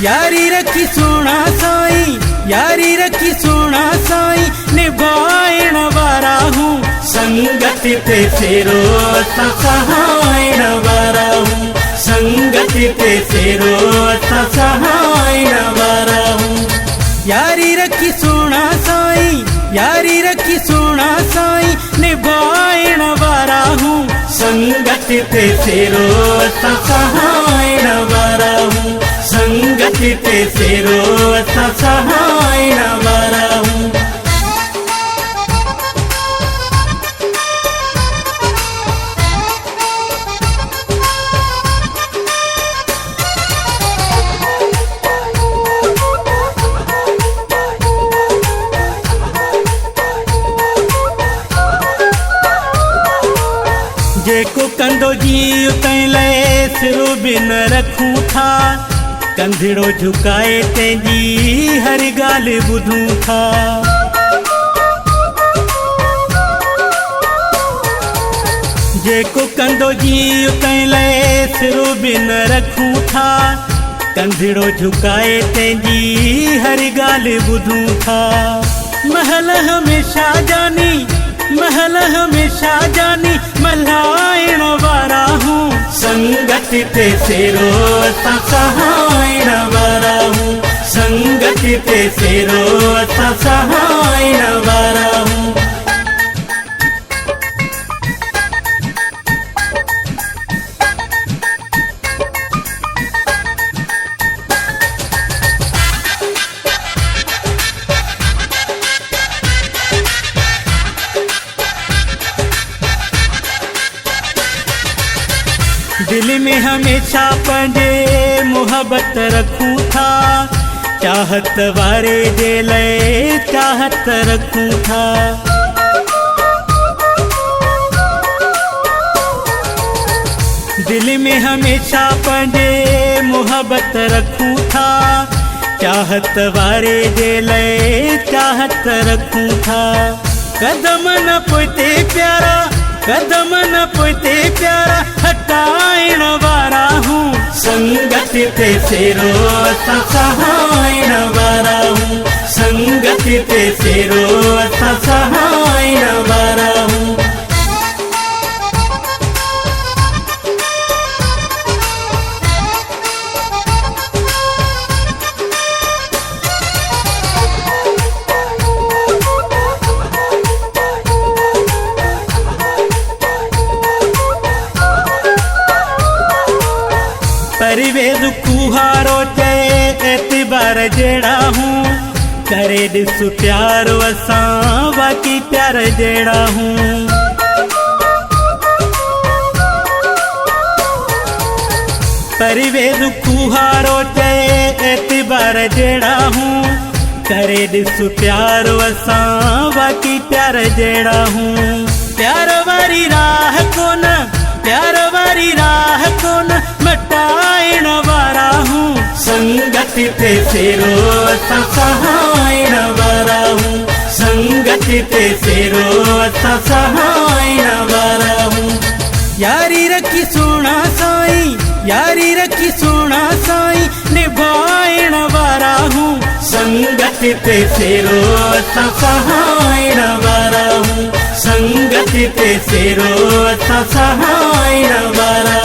यारी रखी सोना साई, यारी रखी सोना साई, निभाइण वारा हूँ संगति ते फेरो सहायण वारा हूँ, संगति ते फेरो सहायण वारा हूँ। यारी रखी सोना साई, यारी रखी सोना साई, निभाइण वारा हूँ संगति ते फेरो सहायण वारा हूँ, संगति ते फेरो सहायण वारा हूँ। जेको कंदो जी तैले सिरो बिन रखूं था, कंधड़ो झुकाए तंहिंजी हर ॻाल्हि ॿुधूं था। जेको कंदो जी तैले सिरो बिन रखूं था, कंधड़ो झुकाए तंहिंजी हर ॻाल्हि ॿुधूं था। महल हमेशा जानी, महल हमेशा जानी, मल्हाइण वारा हूँ संगति ते फेरो सहायण वारा हूँ, संगति ते फेरो सहायण वारा हूँ। दिल में हमेशा पंहिंजे मोहब्बत रखूं था, चाहत वारे जे लाइ चाहत रखूं था। दिल में हमेशा पंहिंजे मोहब्बत रखूं था, चाहत वारे जे लाइ चाहत रखूं था। कदम न पोइते प्यारा, कदम न पोइते प्यारा, हटाइण वारा हूँ संगति ते फेरो सहायण वारा हूँ, संगति ते फेरो सहायण वारा हूँ। परिवेद कुहारो चए एतबार जहिड़ा हूँ, करे ॾिस प्यार असां बाक़ी प्यार जहिड़ा हूँ। परिवेद कुहारो चए एतबार जहिड़ा हूँ, करे ॾिस प्यार असां बाक़ी प्यार जहिड़ा हूँ। प्यार वारी राह कोन, प्यार वारी राह कोन, मटाइण वारा हूँ संगति ते फेरो सहायण वारा हूँ, संगति ते फेरो सहायण वारा हूँ। यारी रखी सोना साई, यारी रखी सोना साई, निभाइण वारा हूँ संगति ते फेरो सहायण वारा हूँ, संगति ते फेरो सहायण वारा